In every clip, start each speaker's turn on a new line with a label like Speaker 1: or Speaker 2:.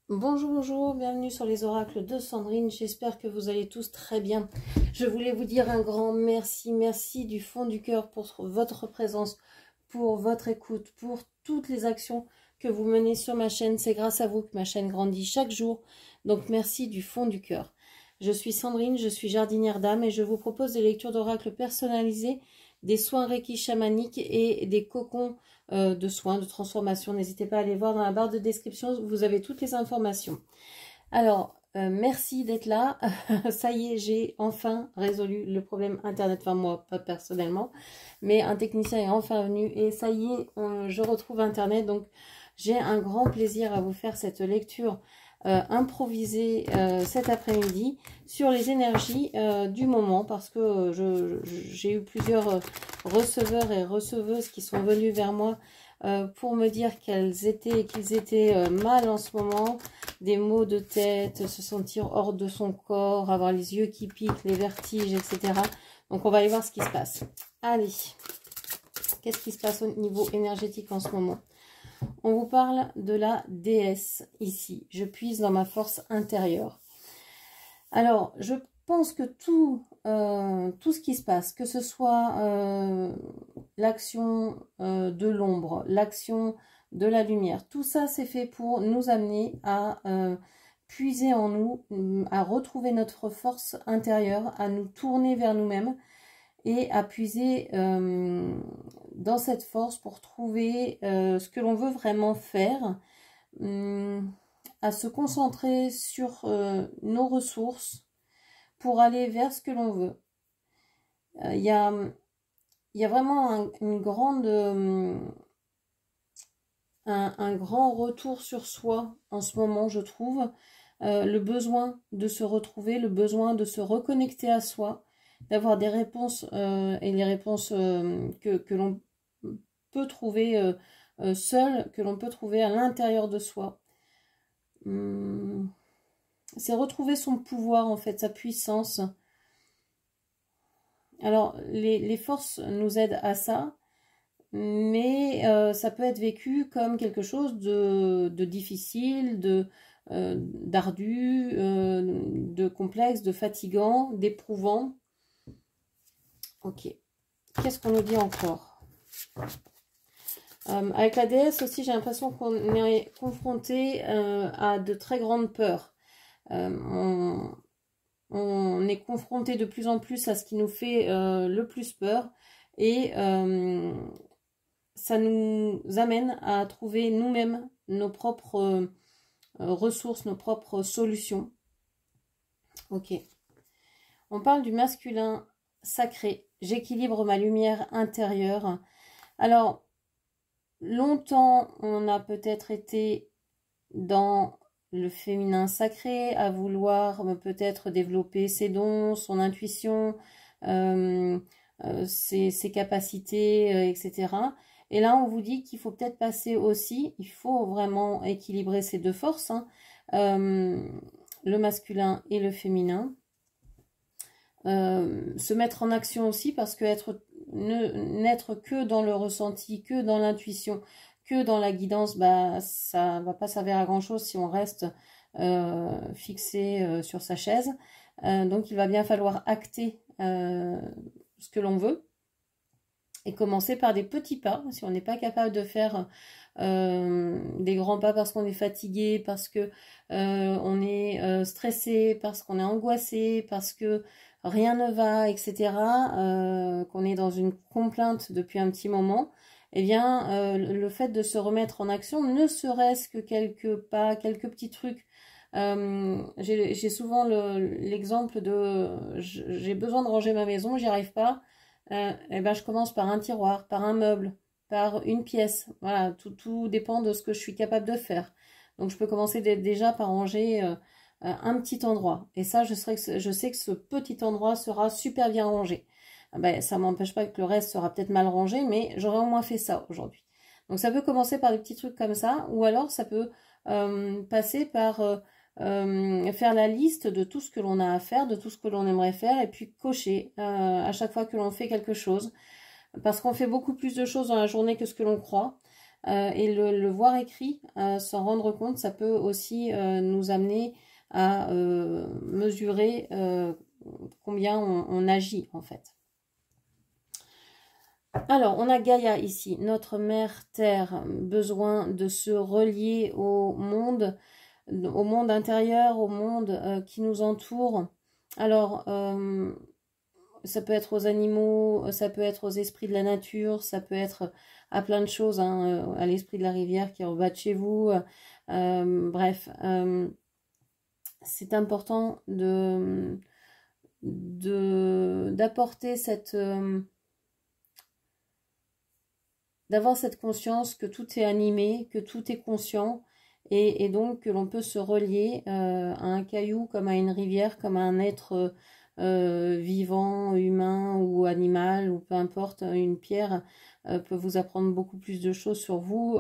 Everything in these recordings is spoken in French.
Speaker 1: Bonjour, bonjour, bienvenue sur les oracles de Sandrine, j'espère que vous allez tous très bien. Je voulais vous dire un grand merci du fond du cœur pour votre présence, pour votre écoute, pour toutes les actions que vous menez sur ma chaîne. C'est grâce à vous que ma chaîne grandit chaque jour, donc merci du fond du cœur. Je suis Sandrine, je suis jardinière d'âme et je vous propose des lectures d'oracles personnalisées, des soins Reiki chamaniques et des cocons de soins, de transformation. N'hésitez pas à aller voir dans la barre de description, vous avez toutes les informations. Alors, merci d'être là. Ça y est, j'ai enfin résolu le problème Internet. Enfin, moi, pas personnellement, mais un technicien est enfin venu et ça y est, je retrouve Internet. Donc, j'ai un grand plaisir à vous faire cette lecture improvisée cet après-midi sur les énergies du moment parce que j'ai eu plusieurs receveurs et receveuses qui sont venus vers moi pour me dire qu'ils étaient mal en ce moment, des maux de tête, se sentir hors de son corps, avoir les yeux qui piquent, les vertiges, etc. Donc on va aller voir ce qui se passe. Allez, qu'est-ce qui se passe au niveau énergétique en ce moment? On vous parle de la déesse ici. Je puise dans ma force intérieure. Alors, je pense que tout ce qui se passe, que ce soit l'action de l'ombre, l'action de la lumière, tout ça c'est fait pour nous amener à puiser en nous, à retrouver notre force intérieure, à nous tourner vers nous-mêmes et à puiser dans cette force pour trouver ce que l'on veut vraiment faire, à se concentrer sur nos ressources pour aller vers ce que l'on veut. Il y a vraiment un grand retour sur soi en ce moment, je trouve. Le besoin de se retrouver, le besoin de se reconnecter à soi, d'avoir des réponses et les réponses que l'on peut trouver seul, que l'on peut trouver à l'intérieur de soi. C'est retrouver son pouvoir en fait, sa puissance. Alors les forces nous aident à ça, mais ça peut être vécu comme quelque chose de difficile, d'ardu, de complexe, de fatigant, d'éprouvant. Ok, qu'est-ce qu'on nous dit encore? Avec la déesse aussi, j'ai l'impression qu'on est confronté à de très grandes peurs. On est confronté de plus en plus à ce qui nous fait le plus peur et ça nous amène à trouver nous-mêmes nos propres ressources, nos propres solutions. Ok. On parle du masculin sacré. J'équilibre ma lumière intérieure. Alors, longtemps, on a peut-être été dans le féminin sacré, à vouloir peut-être développer ses dons, son intuition, ses capacités, etc. Et là, on vous dit qu'il faut peut-être passer aussi, il faut vraiment équilibrer ces deux forces, hein, le masculin et le féminin. Se mettre en action aussi, parce que n'être que dans le ressenti, que dans l'intuition, que dans la guidance, bah, ça va pas servir à grand chose si on reste fixé sur sa chaise. Donc il va bien falloir acter ce que l'on veut et commencer par des petits pas. Si on n'est pas capable de faire des grands pas parce qu'on est fatigué, parce que on est stressé, parce qu'on est angoissé, parce que rien ne va, etc., qu'on est dans une complainte depuis un petit moment, eh bien, le fait de se remettre en action, ne serait-ce que quelques pas, quelques petits trucs. J'ai souvent l'exemple de j'ai besoin de ranger ma maison, j'y arrive pas, et ben je commence par un tiroir, par un meuble, par une pièce. Voilà, tout dépend de ce que je suis capable de faire. Donc je peux commencer déjà par ranger un petit endroit. Et ça, je sais que ce petit endroit sera super bien rangé. Ben, ça ne m'empêche pas que le reste sera peut-être mal rangé, mais j'aurais au moins fait ça aujourd'hui. Donc ça peut commencer par des petits trucs comme ça, ou alors ça peut passer par faire la liste de tout ce que l'on a à faire, de tout ce que l'on aimerait faire, et puis cocher à chaque fois que l'on fait quelque chose. Parce qu'on fait beaucoup plus de choses dans la journée que ce que l'on croit. et le voir écrit, s'en rendre compte, ça peut aussi nous amener à mesurer combien on agit en fait. Alors, on a Gaïa ici, notre mère Terre, besoin de se relier au monde intérieur, au monde qui nous entoure. Alors, ça peut être aux animaux, ça peut être aux esprits de la nature, ça peut être à plein de choses, hein, à l'esprit de la rivière qui est en bas de chez vous. Bref, c'est important d'apporter d'avoir cette conscience que tout est animé, que tout est conscient, et donc que l'on peut se relier à un caillou comme à une rivière, comme à un être vivant, humain ou animal, ou peu importe. Une pierre peut vous apprendre beaucoup plus de choses sur vous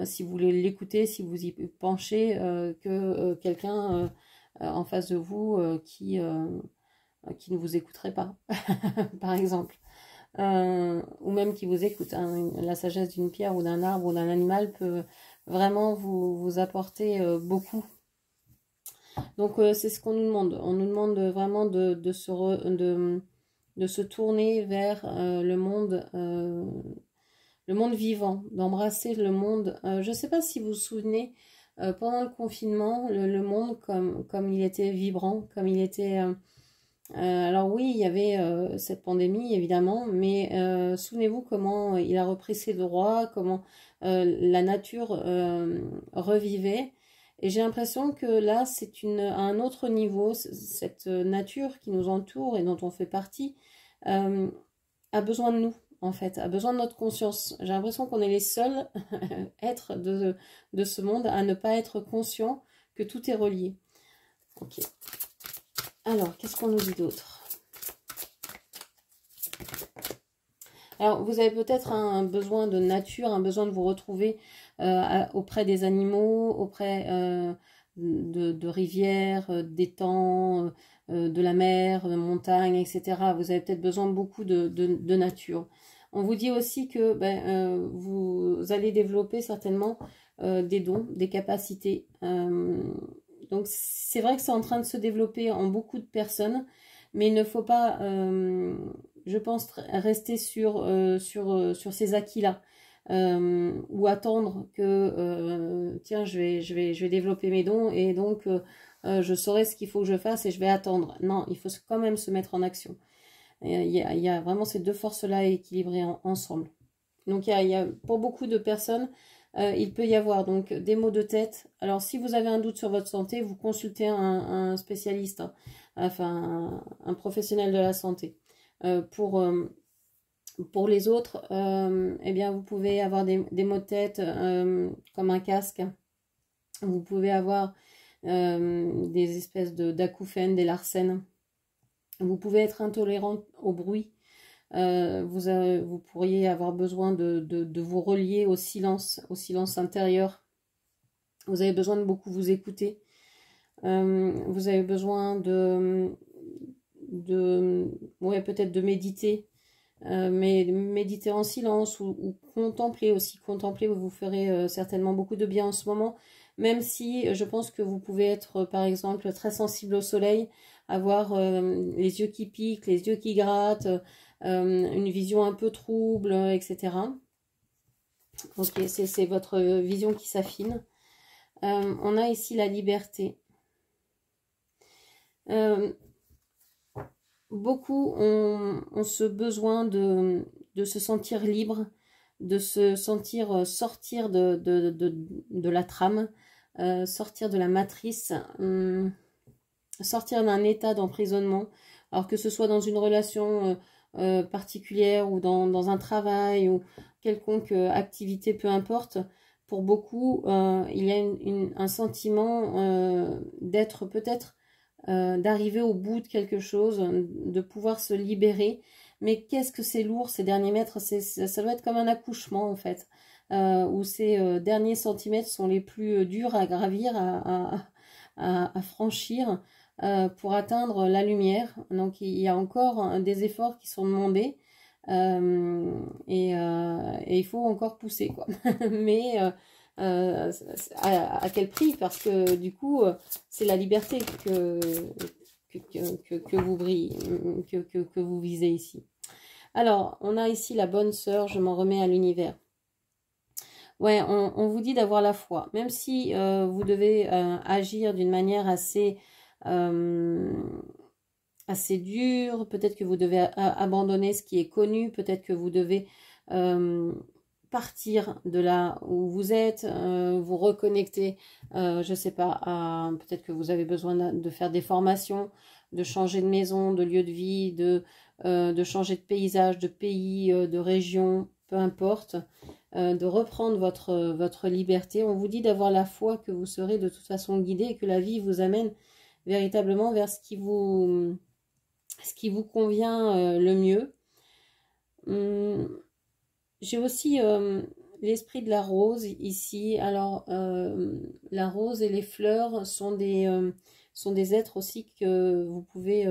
Speaker 1: si vous voulez l'écouter, si vous y penchez, que quelqu'un en face de vous qui ne vous écouterait pas, par exemple. Ou même qui vous écoute, hein. La sagesse d'une pierre ou d'un arbre ou d'un animal peut vraiment vous apporter beaucoup. Donc c'est ce qu'on nous demande. On nous demande vraiment de se tourner vers le monde vivant, d'embrasser le monde. Je ne sais pas si vous vous souvenez, pendant le confinement, le monde comme il était vibrant, comme il était... alors oui, il y avait cette pandémie, évidemment, mais souvenez-vous comment il a repris ses droits, comment la nature revivait. Et j'ai l'impression que là, c'est à un autre niveau, cette nature qui nous entoure et dont on fait partie, a besoin de nous, en fait, a besoin de notre conscience. J'ai l'impression qu'on est les seuls êtres de ce monde à ne pas être conscients que tout est relié. Ok. Alors, qu'est-ce qu'on nous dit d'autre? Alors, vous avez peut-être un besoin de nature, un besoin de vous retrouver auprès des animaux, auprès de rivières, d'étangs, de la mer, de montagnes, etc. Vous avez peut-être besoin de beaucoup de nature. On vous dit aussi que vous allez développer certainement des dons, des capacités. Donc c'est vrai que c'est en train de se développer en beaucoup de personnes, mais il ne faut pas, je pense, rester sur ces acquis-là. Ou attendre que tiens, je vais développer mes dons et donc je saurai ce qu'il faut que je fasse et je vais attendre. Non, il faut quand même se mettre en action. Il y a vraiment ces deux forces-là équilibrées ensemble. Donc il y a pour beaucoup de personnes, il peut y avoir donc des maux de tête. Alors si vous avez un doute sur votre santé, vous consultez un spécialiste, hein, enfin un professionnel de la santé. Pour les autres, eh bien, vous pouvez avoir des maux de tête comme un casque. Vous pouvez avoir des espèces d'acouphènes, des larcènes. Vous pouvez être intolérant au bruit. Vous pourriez avoir besoin de vous relier au silence intérieur. Vous avez besoin de beaucoup vous écouter. Vous avez besoin ouais, peut-être de méditer. Mais méditer en silence ou contempler aussi. Contempler, vous ferez certainement beaucoup de bien en ce moment, même si je pense que vous pouvez être par exemple très sensible au soleil, avoir les yeux qui piquent, les yeux qui grattent, une vision un peu trouble, etc. Ok, c'est votre vision qui s'affine. On a ici la liberté. Beaucoup ont ce besoin de se sentir libre, de se sentir sortir de la trame, sortir de la matrice, sortir d'un état d'emprisonnement, alors que ce soit dans une relation particulière ou dans un travail ou quelconque activité, peu importe. Pour beaucoup, il y a un sentiment d'être peut-être d'arriver au bout de quelque chose, de pouvoir se libérer. Mais qu'est-ce que c'est lourd ces derniers mètres, ça doit être comme un accouchement en fait, où ces derniers centimètres sont les plus durs à gravir, à franchir pour atteindre la lumière. Donc il y a encore des efforts qui sont demandés, Et il faut encore pousser, quoi. Mais à quel prix? Parce que du coup, c'est la liberté que vous brillez, que vous visez ici. Alors, on a ici la bonne sœur, je m'en remets à l'univers. Ouais, on vous dit d'avoir la foi. Même si vous devez agir d'une manière assez dure, peut-être que vous devez abandonner ce qui est connu, peut-être que vous devez partir de là où vous êtes, vous reconnecter, je sais pas, peut-être que vous avez besoin de faire des formations, de changer de maison, de lieu de vie, de changer de paysage, de pays, de région, peu importe, de reprendre votre liberté. On vous dit d'avoir la foi que vous serez de toute façon guidé et que la vie vous amène véritablement vers ce qui vous convient le mieux. J'ai aussi l'esprit de la rose ici. Alors, la rose et les fleurs sont des êtres aussi que vous pouvez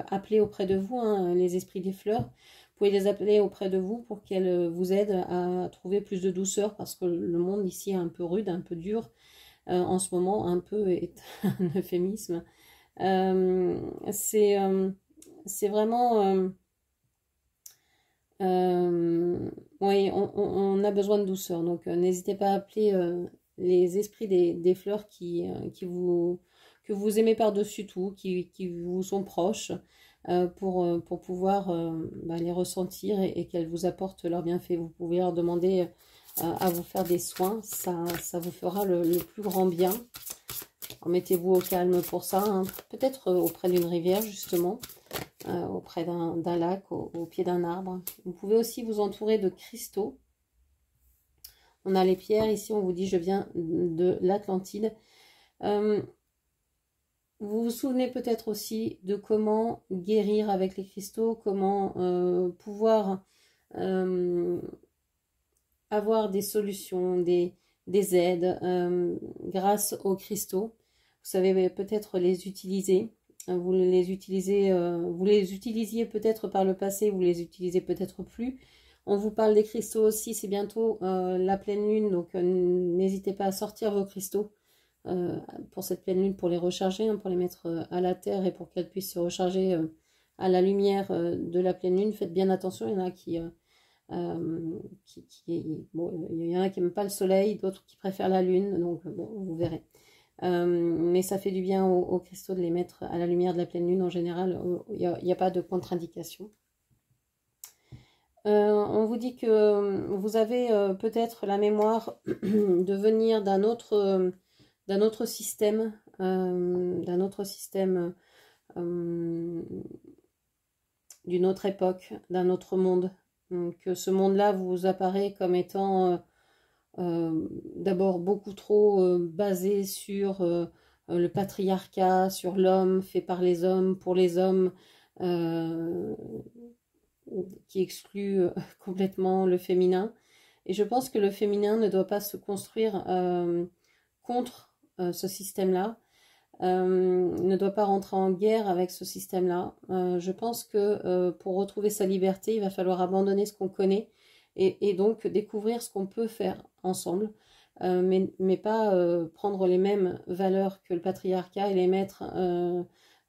Speaker 1: appeler auprès de vous, hein, les esprits des fleurs. Vous pouvez les appeler auprès de vous pour qu'elles vous aident à trouver plus de douceur, parce que le monde ici est un peu rude, un peu dur. En ce moment, un peu est un euphémisme. C'est vraiment... oui, on a besoin de douceur. Donc, n'hésitez pas à appeler les esprits des fleurs que vous aimez par-dessus tout, qui vous sont proches, pour pouvoir les ressentir et qu'elles vous apportent leur bienfait. Vous pouvez leur demander à vous faire des soins. Ça vous fera le plus grand bien. Mettez-vous au calme pour ça, hein. Peut-être auprès d'une rivière justement, auprès d'un lac, au pied d'un arbre. Vous pouvez aussi vous entourer de cristaux. On a les pierres, ici on vous dit je viens de l'Atlantide. Vous vous souvenez peut-être aussi de comment guérir avec les cristaux, comment pouvoir avoir des solutions, des aides grâce aux cristaux. Vous savez peut-être les utiliser. Vous les utilisiez peut-être par le passé, vous les utilisez peut-être plus. On vous parle des cristaux aussi, c'est bientôt la pleine lune, donc n'hésitez pas à sortir vos cristaux pour cette pleine lune, pour les recharger, hein, pour les mettre à la terre et pour qu'elles puissent se recharger à la lumière de la pleine lune. Faites bien attention, il y en a bon, il y en a qui n'aiment pas le soleil, d'autres qui préfèrent la lune, donc bon, vous verrez. Mais ça fait du bien aux cristaux de les mettre à la lumière de la pleine lune. En général, il n'y a pas de contre-indication. On vous dit que vous avez peut-être la mémoire de venir d'un autre système, d'une autre époque, d'un autre monde. Que ce monde-là vous apparaît comme étant d'abord beaucoup trop basé sur le patriarcat, sur l'homme fait par les hommes, pour les hommes, qui exclut complètement le féminin. Et je pense que le féminin ne doit pas se construire contre ce système-là, ne doit pas rentrer en guerre avec ce système-là. Je pense que pour retrouver sa liberté, il va falloir abandonner ce qu'on connaît et donc découvrir ce qu'on peut faire ensemble, mais pas prendre les mêmes valeurs que le patriarcat et les mettre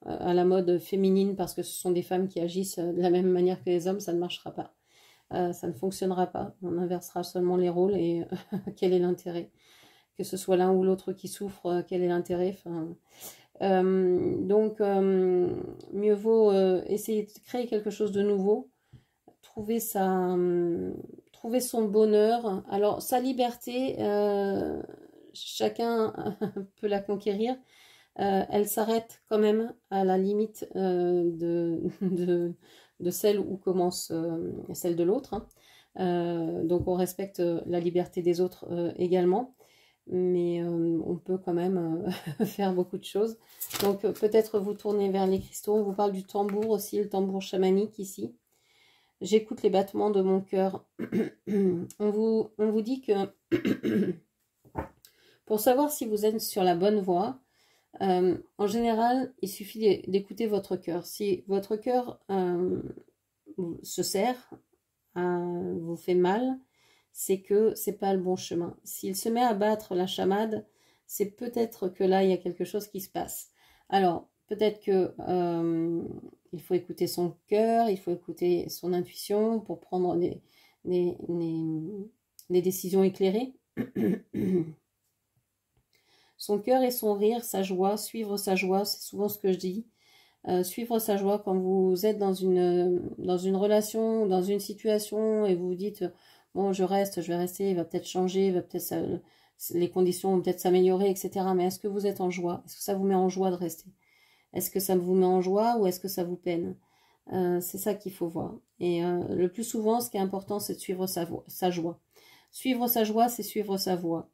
Speaker 1: à la mode féminine parce que ce sont des femmes qui agissent de la même manière que les hommes. Ça ne marchera pas, ça ne fonctionnera pas. On inversera seulement les rôles et quel est l'intérêt? Que ce soit l'un ou l'autre qui souffre, quel est l'intérêt? Donc, mieux vaut essayer de créer quelque chose de nouveau, trouver son bonheur. Alors, sa liberté, chacun peut la conquérir. Elle s'arrête quand même à la limite de celle où commence celle de l'autre, hein. Donc, on respecte la liberté des autres également. Mais on peut quand même faire beaucoup de choses. Donc peut-être vous tourner vers les cristaux. On vous parle du tambour aussi, le tambour chamanique ici. J'écoute les battements de mon cœur. On vous dit que pour savoir si vous êtes sur la bonne voie, en général, il suffit d'écouter votre cœur. Si votre cœur se serre, vous fait mal, c'est que c'est pas le bon chemin. S'il se met à battre la chamade, c'est peut-être que là, il y a quelque chose qui se passe. Alors, peut-être que il faut écouter son cœur, il faut écouter son intuition pour prendre des décisions éclairées. Son cœur et son rire, sa joie, suivre sa joie, c'est souvent ce que je dis. Suivre sa joie quand vous êtes dans une relation, dans une situation et vous vous dites bon je reste, je vais rester, il va peut-être changer, les conditions vont peut-être s'améliorer, etc. Mais est-ce que vous êtes en joie? Est-ce que ça vous met en joie de rester? Est-ce que ça vous met en joie ou est-ce que ça vous peine? C'est ça qu'il faut voir. Et le plus souvent, ce qui est important, c'est de suivre sa joie. Suivre sa joie, c'est suivre sa voie.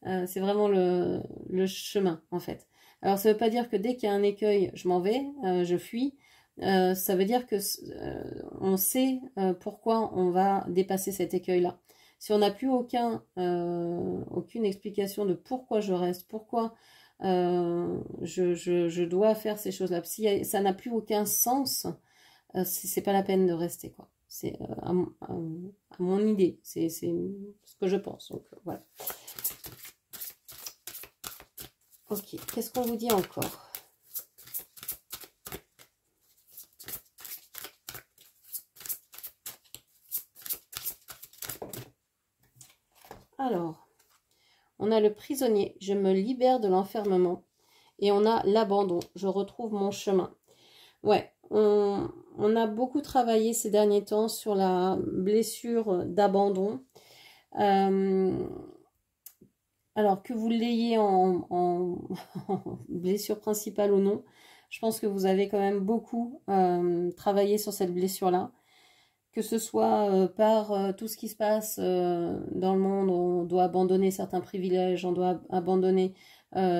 Speaker 1: C'est vraiment le chemin, en fait. Alors, ça ne veut pas dire que dès qu'il y a un écueil, je m'en vais, je fuis. Ça veut dire que on sait pourquoi on va dépasser cet écueil-là. Si on n'a plus aucune explication de pourquoi je reste, pourquoi je dois faire ces choses-là, si ça n'a plus aucun sens, c'est pas la peine de rester, quoi. C'est à mon idée, c'est ce que je pense. Donc voilà. Ok, qu'est-ce qu'on vous dit encore? Alors, on a le prisonnier, je me libère de l'enfermement. Et on a l'abandon, je retrouve mon chemin. Ouais, on a beaucoup travaillé ces derniers temps sur la blessure d'abandon. Alors que vous l'ayez en blessure principale ou non, je pense que vous avez quand même beaucoup travaillé sur cette blessure-là. Que ce soit par tout ce qui se passe dans le monde, on doit abandonner certains privilèges, on doit abandonner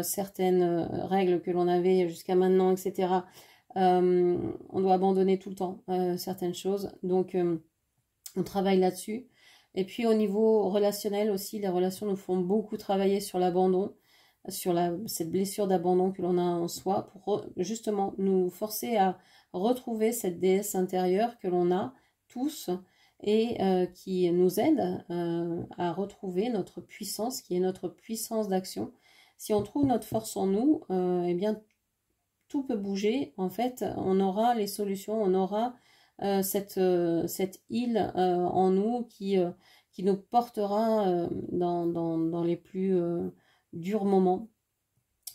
Speaker 1: certaines règles que l'on avait jusqu'à maintenant, etc. On doit abandonner tout le temps certaines choses. Donc, on travaille là-dessus. Et puis, au niveau relationnel aussi, les relations nous font beaucoup travailler sur l'abandon, sur cette blessure d'abandon que l'on a en soi, pour justement nous forcer à retrouver cette déesse intérieure que l'on a tous et qui nous aide à retrouver notre puissance, qui est notre puissance d'action. Si on trouve notre force en nous, eh bien, tout peut bouger. En fait, on aura les solutions, on aura cette île en nous qui nous portera dans les plus durs moments.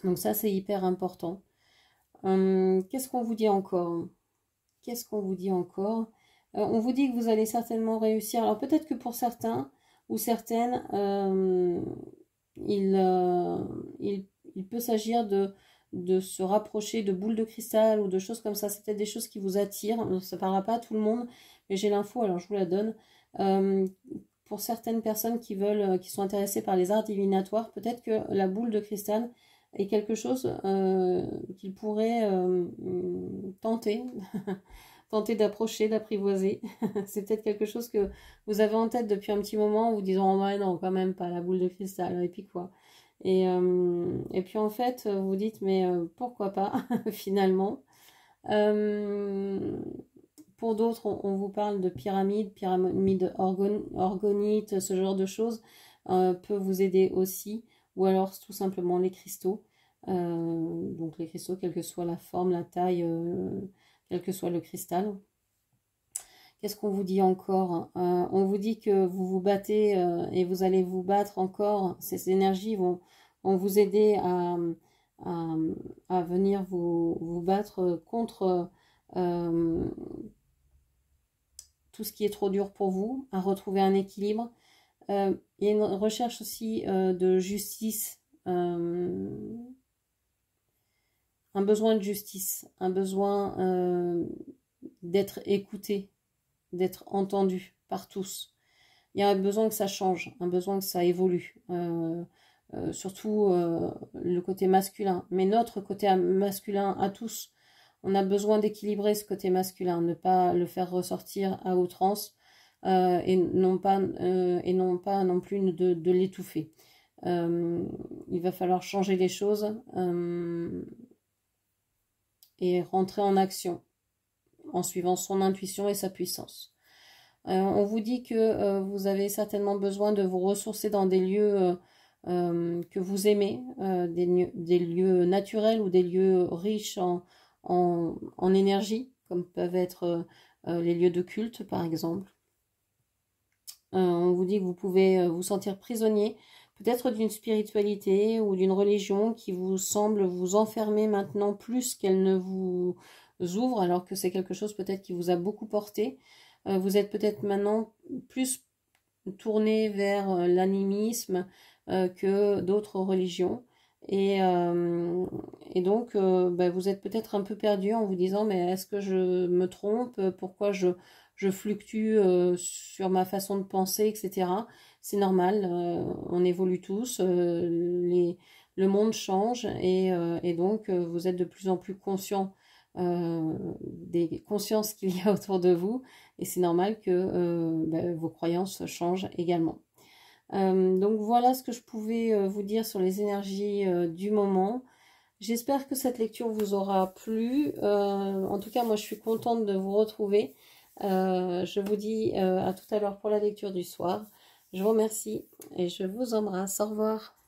Speaker 1: Donc ça, c'est hyper important. Qu'est-ce qu'on vous dit encore? Qu'est-ce qu'on vous dit encore? On vous dit que vous allez certainement réussir. Alors peut-être que pour certains ou certaines, il peut s'agir de se rapprocher de boules de cristal ou de choses comme ça. C'est peut-être des choses qui vous attirent. Ça ne parlera pas à tout le monde, mais j'ai l'info, alors je vous la donne. Pour certaines personnes qui sont intéressées par les arts divinatoires, peut-être que la boule de cristal est quelque chose qu'ils pourraient tenter. Tenter d'approcher, d'apprivoiser. C'est peut-être quelque chose que vous avez en tête depuis un petit moment, vous disant oh, ouais, non, quand même pas la boule de cristal, et puis quoi. Et puis en fait, vous dites mais pourquoi pas finalement. Pour d'autres, on vous parle de pyramide orgonite, ce genre de choses peut vous aider aussi, ou alors tout simplement les cristaux. Donc les cristaux, quelle que soit la forme, la taille, quel que soit le cristal. Qu'est-ce qu'on vous dit encore? On vous dit que vous vous battez et vous allez vous battre encore. Ces énergies vont vous aider à venir vous battre contre tout ce qui est trop dur pour vous, à retrouver un équilibre. Il y a une recherche aussi de justice, un besoin de justice, un besoin d'être écouté, d'être entendu par tous. Il y a un besoin que ça change, un besoin que ça évolue, surtout le côté masculin. Mais notre côté masculin à tous, on a besoin d'équilibrer ce côté masculin, ne pas le faire ressortir à outrance et non pas non plus de l'étouffer. Il va falloir changer les choses et rentrer en action. en suivant son intuition et sa puissance. On vous dit que vous avez certainement besoin de vous ressourcer dans des lieux que vous aimez, des lieux naturels ou des lieux riches en énergie, comme peuvent être les lieux de culte par exemple. On vous dit que vous pouvez vous sentir prisonnier, peut-être d'une spiritualité ou d'une religion qui vous semble vous enfermer maintenant plus qu'elle ne vous ouvre, alors que c'est quelque chose peut-être qui vous a beaucoup porté. Vous êtes peut-être maintenant plus tourné vers l'animisme que d'autres religions. Et donc, vous êtes peut-être un peu perdu en vous disant, mais est-ce que je me trompe? Pourquoi je fluctue sur ma façon de penser, etc. C'est normal, on évolue tous, le monde change et donc vous êtes de plus en plus conscient des consciences qu'il y a autour de vous et c'est normal que vos croyances changent également. Donc voilà ce que je pouvais vous dire sur les énergies du moment. J'espère que cette lecture vous aura plu. En tout cas, moi je suis contente de vous retrouver. Je vous dis à tout à l'heure pour la lecture du soir. Je vous remercie et je vous embrasse. Au revoir.